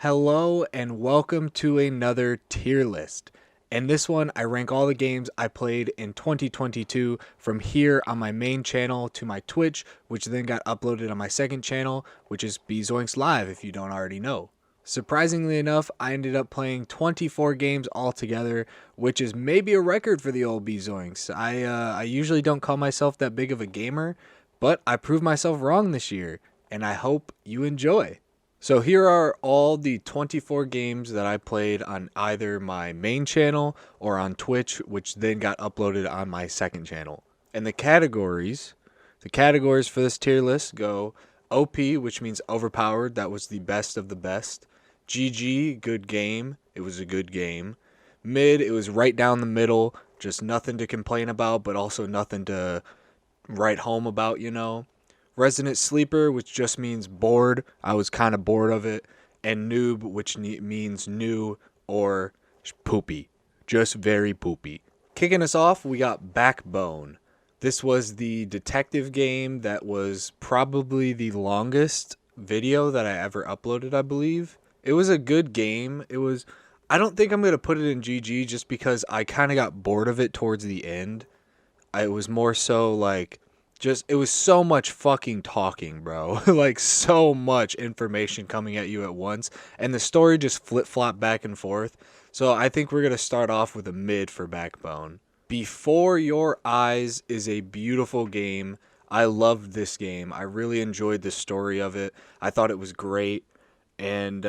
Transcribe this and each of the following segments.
Hello and welcome to another tier list. In this one, I rank all the games I played in 2022 from here on my main channel to my Twitch, which then got uploaded on my second channel, which is BZoinks Live if you don't already know. Surprisingly enough, I ended up playing 24 games altogether, which is maybe a record for the old BZoinks. I usually don't call myself that big of a gamer, but I proved myself wrong this year, and I hope you enjoy. So here are all the 24 games that I played on either my main channel or on Twitch, which then got uploaded on my second channel. And the categories for this tier list go OP, which means overpowered, that was the best of the best. GG, good game, it was a good game. Mid, it was right down the middle, just nothing to complain about, but also nothing to write home about. Resident Sleeper, which just means bored. I was kind of bored of it. And Noob, which means new or poopy. Just very poopy. Kicking us off, we got Backbone. This was the detective game that was probably the longest video that I ever uploaded, I believe. It was a good game. I don't think I'm going to put it in GG just because I kind of got bored of it towards the end. It was more so like it was so much fucking talking, bro. Like so much information coming at you at once, and the story just flip-flop back and forth. So I think we're going to start off with a mid for Backbone. Before Your Eyes is a beautiful game. I loved this game. I really enjoyed the story of it. I thought it was great, and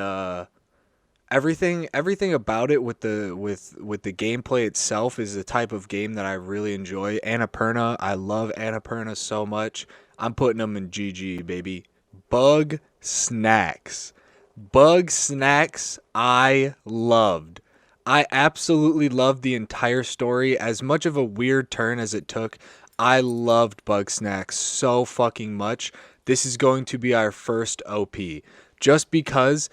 everything about it with the gameplay itself is the type of game that I really enjoy. Annapurna, I love Annapurna so much. I'm putting them in GG, baby. Bug Snacks. Bug Snacks I loved. I absolutely loved the entire story. As much of a weird turn as it took, I loved Bug Snacks so fucking much. This is going to be our first OP. Just because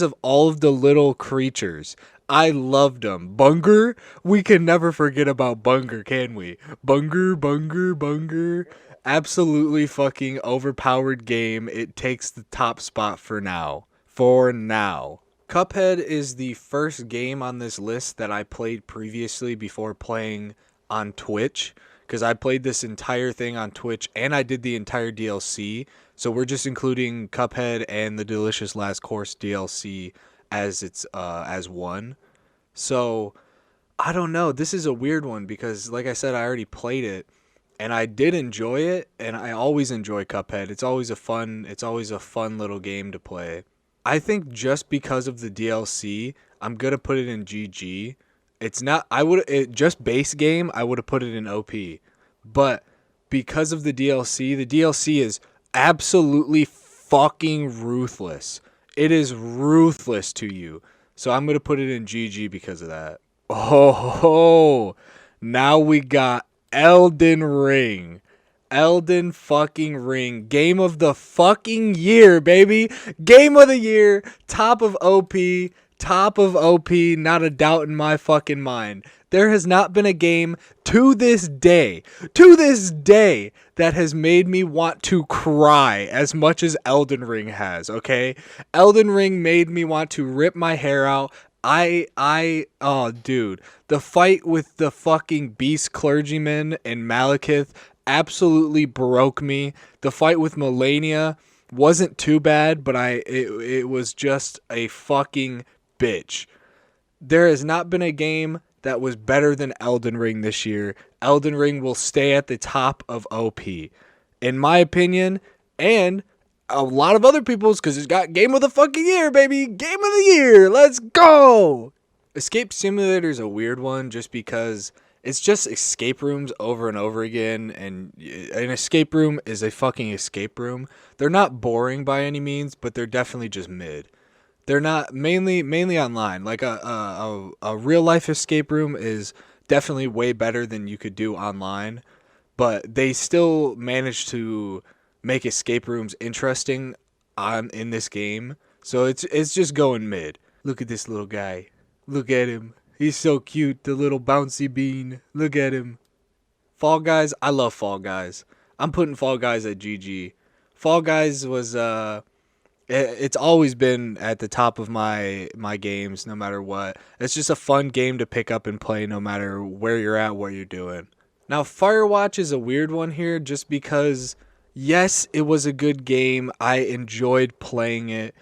of all of the little creatures. I loved them. Bunger? We can never forget about Bunger, can we? Bunger, Bunger, Bunger. Absolutely fucking overpowered game. It takes the top spot for now. For now. Cuphead is the first game on this list that I played previously before playing on Twitch, because I played this entire thing on Twitch and I did the entire DLC. So we're just including Cuphead and the Delicious Last Course DLC as one. So I don't know. This is a weird one because, like I said, I already played it and I did enjoy it, and I always enjoy Cuphead. It's always a fun little game to play. I think just because of the DLC, I'm gonna put it in GG. It's not. Just base game. I would have put it in OP, but because of the DLC is absolutely fucking ruthless. It is ruthless to you. So I'm gonna put it in GG because of that. Oh, now we got Elden Ring. Elden fucking Ring. Game of the fucking year, baby. Game of the year. Top of OP. Top of OP. Not a doubt in my fucking mind. There has not been a game to this day, that has made me want to cry as much as Elden Ring has, okay? Elden Ring made me want to rip my hair out. Oh, dude. The fight with the fucking beast clergyman and Malekith absolutely broke me. The fight with Melania wasn't too bad, but it was just a fucking bitch. There has not been a game that was better than Elden Ring this year. Elden Ring will stay at the top of OP, in my opinion, and a lot of other people's, because it's got Game of the fucking Year, baby. Game of the Year. Let's go. Escape Simulator is a weird one just because it's just escape rooms over and over again, and an escape room is a fucking escape room. They're not boring by any means, but they're definitely just mid. They're not mainly online. Like a real life escape room is definitely way better than you could do online, but they still manage to make escape rooms interesting in this game. So it's just going mid. Look at this little guy. Look at him. He's so cute, the little bouncy bean. Look at him. Fall Guys, I love Fall Guys. I'm putting Fall Guys at GG. Fall Guys was It's always been at the top of my games, no matter what. It's just a fun game to pick up and play, no matter where you're at, what you're doing. Now, Firewatch is a weird one here, just because yes, it was a good game. I enjoyed playing it,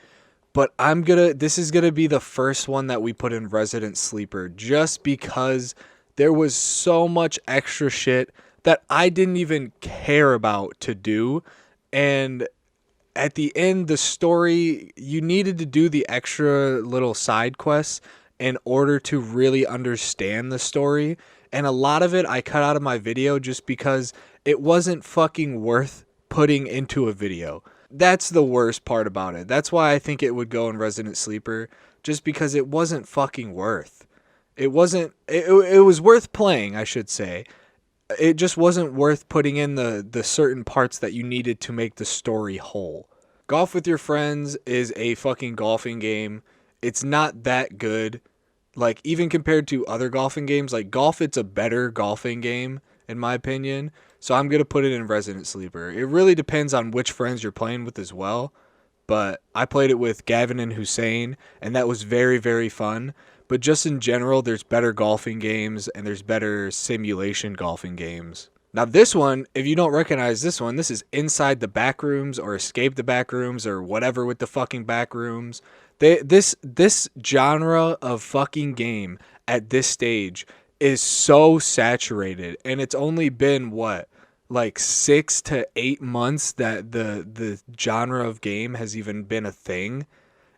but this is gonna be the first one that we put in Resident Sleeper, just because there was so much extra shit that I didn't even care about to do, and at the end, the story, you needed to do the extra little side quests in order to really understand the story. And a lot of it I cut out of my video just because it wasn't fucking worth putting into a video. That's the worst part about it. That's why I think it would go in Resident Sleeper, just because it wasn't fucking worth. It was worth playing, I should say. It just wasn't worth putting in the certain parts that you needed to make the story whole. Golf with your friends is a fucking golfing game. It's not that good. Like, even compared to other golfing games, like golf, it's a better golfing game in my opinion. So I'm gonna put it in Resident Sleeper. It really depends on which friends you're playing with as well. But I played it with Gavin and Hussein, and that was very, very fun. But just in general, there's better golfing games and there's better simulation golfing games. Now, this one, if you don't recognize this one, this is Inside the Backrooms or Escape the Backrooms or whatever with the fucking backrooms. This genre of fucking game at this stage is so saturated, and it's only been what, like 6 to 8 months that the genre of game has even been a thing,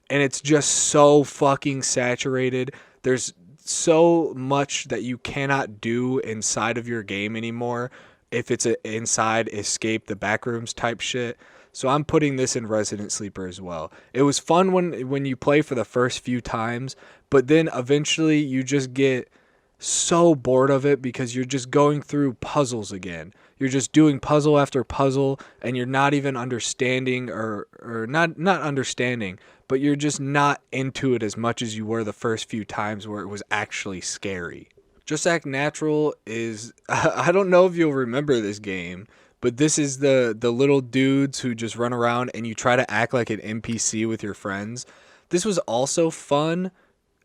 and it's just so fucking saturated. There's so much that you cannot do inside of your game anymore if it's a inside escape the backrooms type shit. So I'm putting this in Resident Sleeper as well. It was fun when you play for the first few times, but then eventually you just get so bored of it because you're just going through puzzles again. You're just doing puzzle after puzzle, and you're not even understanding or not understanding, but you're just not into it as much as you were the first few times where it was actually scary. Just Act Natural is I don't know if you'll remember this game, but this is the little dudes who just run around and you try to act like an NPC with your friends. This was also fun.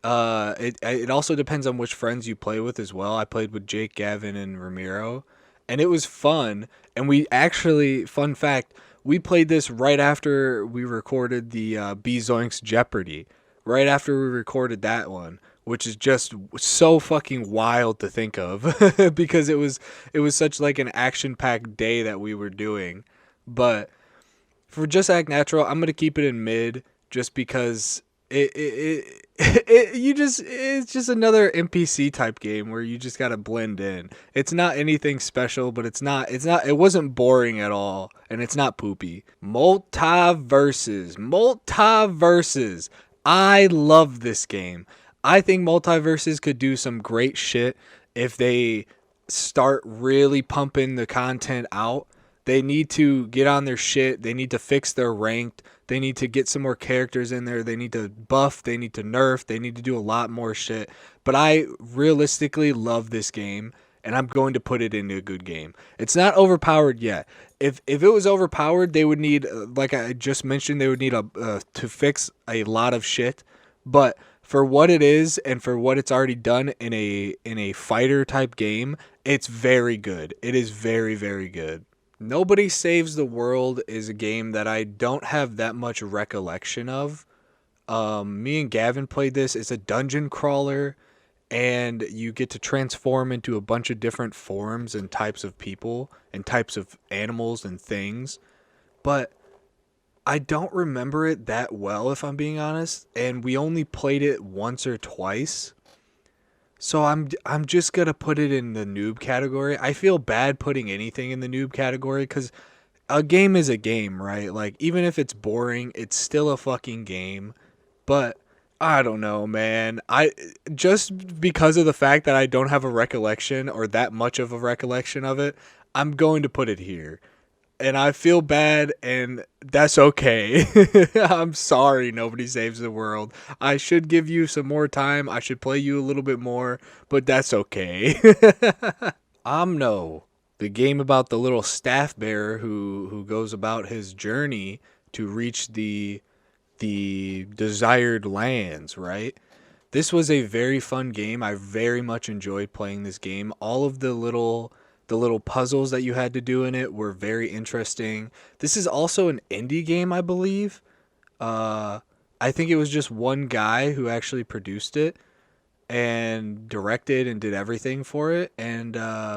It also depends on which friends you play with as well. I played with Jake, Gavin, and Ramiro, and it was fun. And we actually, fun fact, we played this right after we recorded the BZoinks Jeopardy. Right after we recorded that one, which is just so fucking wild to think of because it was such like an action packed day that we were doing. But for Just Act Natural, I'm gonna keep it in mid just because it's just another NPC type game where you just gotta blend in. It's not anything special, but it wasn't boring at all, and it's not poopy. Multiverses. I love this game. I think Multiverses could do some great shit if they start really pumping the content out. They need to get on their shit. They need to fix their ranked. They need to get some more characters in there. They need to buff. They need to nerf. They need to do a lot more shit. But I realistically love this game, and I'm going to put it into a good game. It's not overpowered yet. If it was overpowered, they would need, like I just mentioned, they would need to fix a lot of shit. But for what it is and for what it's already done in a fighter type game, it's very good. It is very, very good. Nobody Saves the World is a game that I don't have that much recollection of. Me and Gavin played this. It's a dungeon crawler, and you get to transform into a bunch of different forms and types of people and types of animals and things. But I don't remember it that well, if I'm being honest, and we only played it once or twice. So I'm just gonna put it in the noob category. I feel bad putting anything in the noob category because a game is a game, right? Like, even if it's boring, it's still a fucking game. But I don't know, man. I just because of the fact that I don't have a recollection or that much of a recollection of it, I'm going to put it here. And I feel bad, and that's okay. I'm sorry, Nobody Saves the World. I should give you some more time. I should play you a little bit more, but that's okay. Omno, the game about the little staff bearer who goes about his journey to reach the the desired lands, right? This was a very fun game. I very much enjoyed playing this game. All of the little puzzles that you had to do in it were very interesting. This is also an indie game, I believe. Uh, I think it was just one guy who actually produced it and directed and did everything for it. And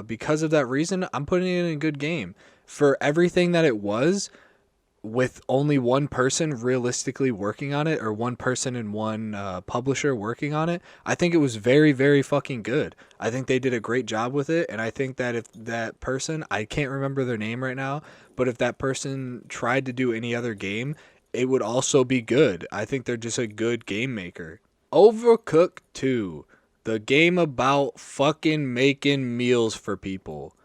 because of that reason, I'm putting it in a good game. For everything that it was, with only one person realistically working on it, or one person and one publisher working on it, I think it was very, very fucking good. I think they did a great job with it. And I think that if that person, I can't remember their name right now, but if that person tried to do any other game, it would also be good. I think they're just a good game maker. Overcooked 2, the game about fucking making meals for people.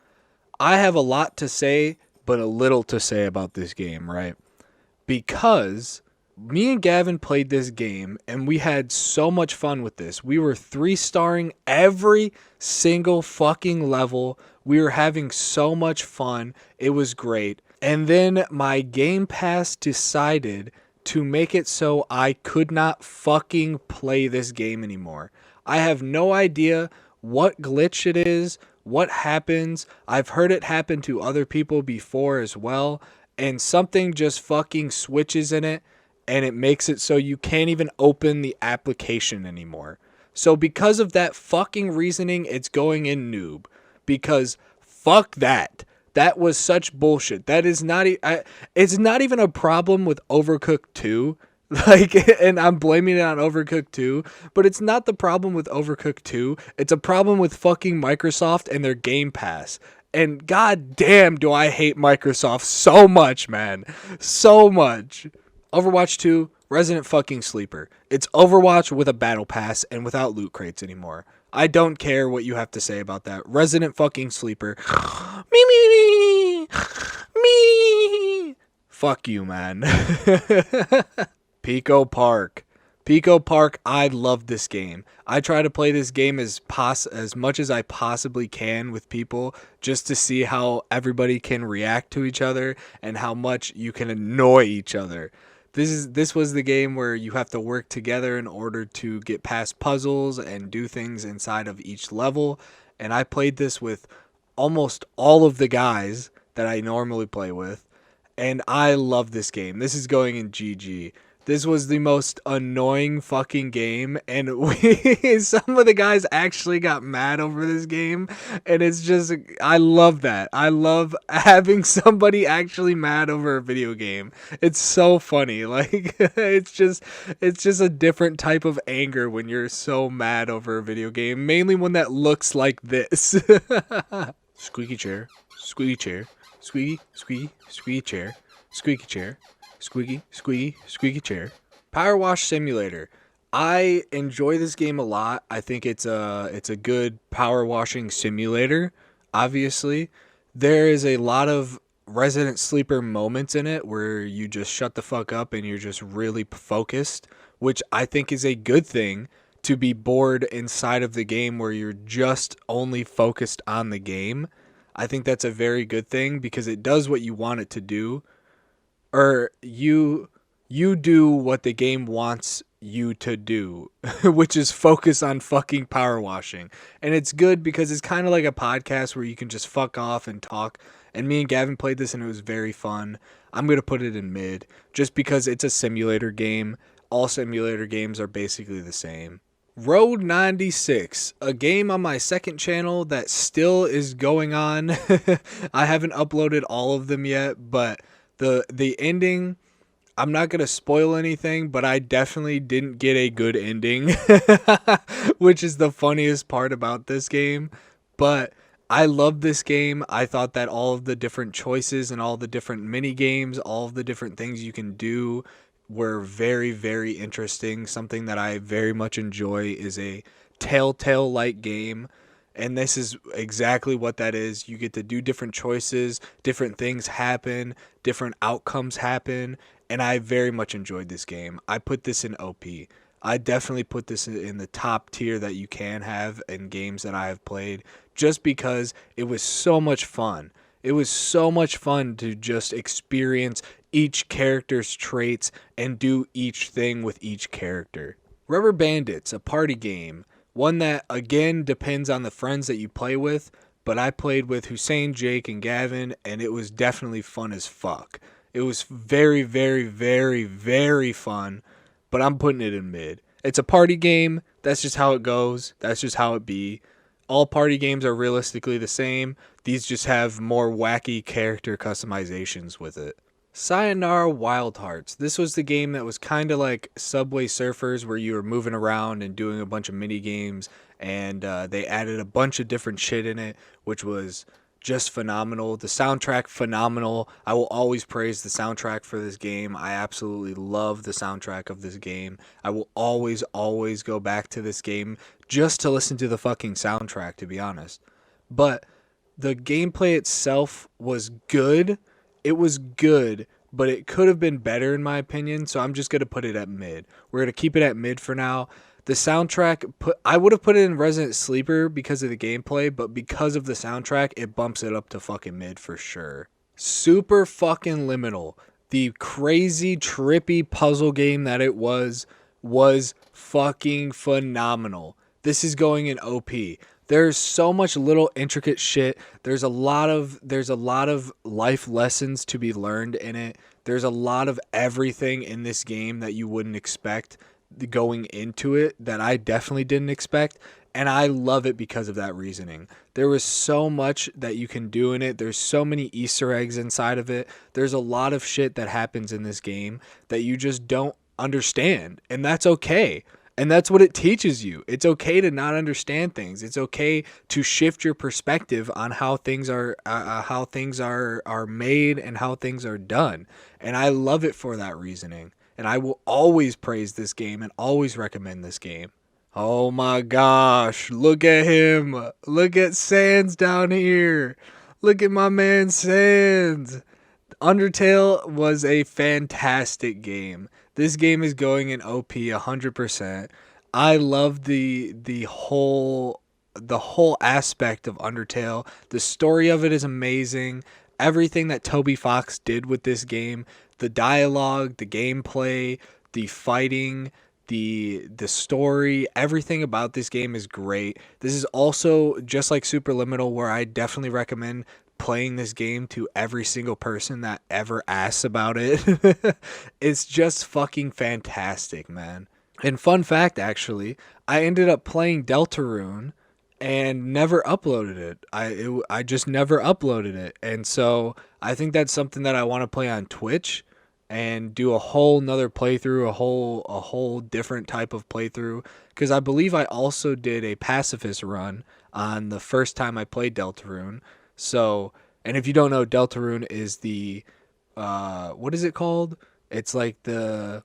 I have a lot to say, but a little to say about this game, right? Because me and Gavin played this game and we had so much fun with this. We were 3-starring every single fucking level. We were having so much fun. It was great. And then my Game Pass decided to make it so I could not fucking play this game anymore. I have no idea what glitch it is, what happens. I've heard it happen to other people before as well, and something just fucking switches in it and it makes it so you can't even open the application anymore. So because of that fucking reasoning, it's going in noob. Because fuck that. That was such bullshit. That is not it's not even a problem with Overcooked 2. Like, and I'm blaming it on Overcooked 2, but it's not the problem with Overcooked 2. It's a problem with fucking Microsoft and their Game Pass. And god damn, do I hate Microsoft so much, man. So much. Overwatch 2, Resident fucking Sleeper. It's Overwatch with a battle pass and without loot crates anymore. I don't care what you have to say about that. Resident fucking Sleeper. Me, me, me. Me. Fuck you, man. Pico Park. Pico Park, I love this game. I try to play this game as much as I possibly can with people just to see how everybody can react to each other and how much you can annoy each other. This was the game where you have to work together in order to get past puzzles and do things inside of each level. And I played this with almost all of the guys that I normally play with. And I love this game. This is going in GG. This was the most annoying fucking game, and some of the guys actually got mad over this game, and it's just, I love that. I love having somebody actually mad over a video game. It's so funny. Like, it's just a different type of anger when you're so mad over a video game, mainly one that looks like this. Squeaky chair, squeaky chair, squeaky, squeaky, squeaky chair, squeaky chair. Squeaky, squeaky, squeaky chair. Power Wash Simulator. I enjoy this game a lot. I think it's a good power washing simulator. Obviously, there is a lot of Resident Sleeper moments in it where you just shut the fuck up and you're just really focused, which I think is a good thing, to be bored inside of the game where you're just only focused on the game. I think that's a very good thing because it does what you want it to do. Or you do what the game wants you to do, which is focus on fucking power washing. And it's good because it's kind of like a podcast where you can just fuck off and talk. And me and Gavin played this and it was very fun. I'm going to put it in mid just because it's a simulator game. All simulator games are basically the same. Road 96, a game on my second channel that still is going on. I haven't uploaded all of them yet, but the ending, I'm not going to spoil anything, but I definitely didn't get a good ending, which is the funniest part about this game. But I love this game. I thought that all of the different choices and all the different mini games, all of the different things you can do were very, very interesting. Something that I very much enjoy is a Telltale-like game. And this is exactly what that is. You get to do different choices, different things happen, different outcomes happen, and I very much enjoyed this game. I put this in OP. I definitely put this in the top tier that you can have in games that I have played, just because it was so much fun. It was so much fun to just experience each character's traits and do each thing with each character. Rubber Bandits, a party game, one that again depends on the friends that you play with, but I played with Hussein, Jake, and Gavin, and it was definitely fun as fuck. It was very, very, very, very fun, but I'm putting it in mid. It's a party game. That's just how it goes. That's just how it be. All party games are realistically the same. These just have more wacky character customizations with it. Sayonara Wild Hearts. This was the game that was kind of like Subway Surfers, where you were moving around and doing a bunch of mini games, and they added a bunch of different shit in it, which was just phenomenal. The soundtrack, phenomenal. I will always praise the soundtrack for this game. I absolutely love the soundtrack of this game. I will always, always go back to this game just to listen to the fucking soundtrack, to be honest. But the gameplay itself was good. It was good, but it could have been better in my opinion, so I'm just going to put it at mid. We're going to keep it at mid for now. The soundtrack, I would have put it in Resident Sleeper because of the gameplay, but because of the soundtrack, it bumps it up to fucking mid for sure. Super fucking Liminal. The crazy, trippy puzzle game that it was fucking phenomenal. This is going in OP. There's so much little intricate shit. There's a lot of life lessons to be learned in it. There's a lot of everything in this game that you wouldn't expect going into it that I definitely didn't expect, and I love it because of that reasoning. There was so much that you can do in it. There's so many Easter eggs inside of it. There's a lot of shit that happens in this game that you just don't understand, and that's okay. And that's what it teaches you. It's okay to not understand things. It's okay to shift your perspective on how things are made and how things are done. And I love it for that reasoning. And I will always praise this game and always recommend this game. Oh my gosh, look at him. Look at Sans down here. Look at my man Sans. Undertale was a fantastic game. This game is going in OP 100%. I love the whole aspect of Undertale. The story of it is amazing. Everything that Toby Fox did with this game, the dialogue, the gameplay, the fighting, the story, everything about this game is great. This is also just like Superliminal, where I definitely recommend playing this game to every single person that ever asks about it. It's just fucking fantastic, man. And fun fact, actually, I ended up playing Deltarune and never uploaded it. I just never uploaded it. And so I think that's something that I want to play on Twitch and do a whole nother playthrough, a whole different type of playthrough, because I believe I also did a pacifist run on the first time I played Deltarune. So, and if you don't know, Deltarune is the what is it called? It's like the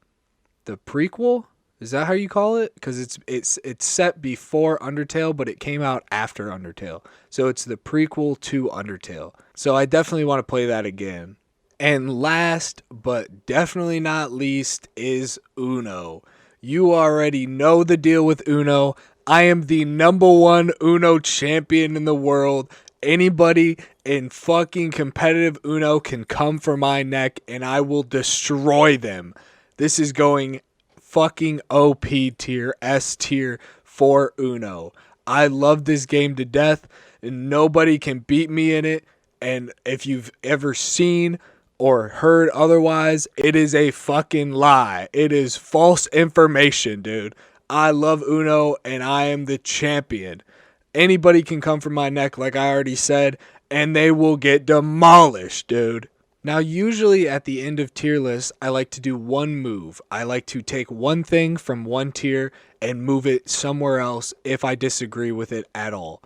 prequel. Is that how you call it? Because it's set before Undertale, but it came out after Undertale. So it's the prequel to Undertale. So I definitely want to play that again. And last, but definitely not least, is Uno. You already know the deal with Uno. I am the #1 Uno champion in the world. Anybody in fucking competitive Uno can come for my neck and I will destroy them. This is going fucking OP tier, S tier for Uno. I love this game to death and nobody can beat me in it. And if you've ever seen or heard otherwise, it is a fucking lie. It is false information, dude. I love Uno and I am the champion. Anybody can come from my neck, like I already said, and they will get demolished, dude. Now, usually at the end of tier lists, I like to do one move. I like to take one thing from one tier and move it somewhere else if I disagree with it at all.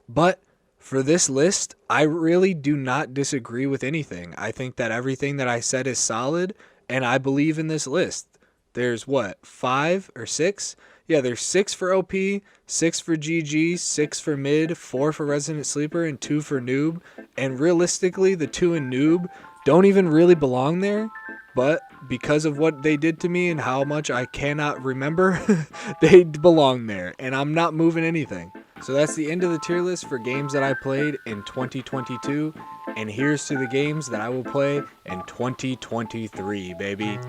But for this list, I really do not disagree with anything. I think that everything that I said is solid, and I believe in this list. There's what, 5 or 6? Yeah, there's 6 for OP, 6 for GG, 6 for mid, 4 for Resident Sleeper, and 2 for noob. And realistically, the 2 in noob don't even really belong there. But because of what they did to me and how much I cannot remember, they belong there. And I'm not moving anything. So that's the end of the tier list for games that I played in 2022. And here's to the games that I will play in 2023, baby.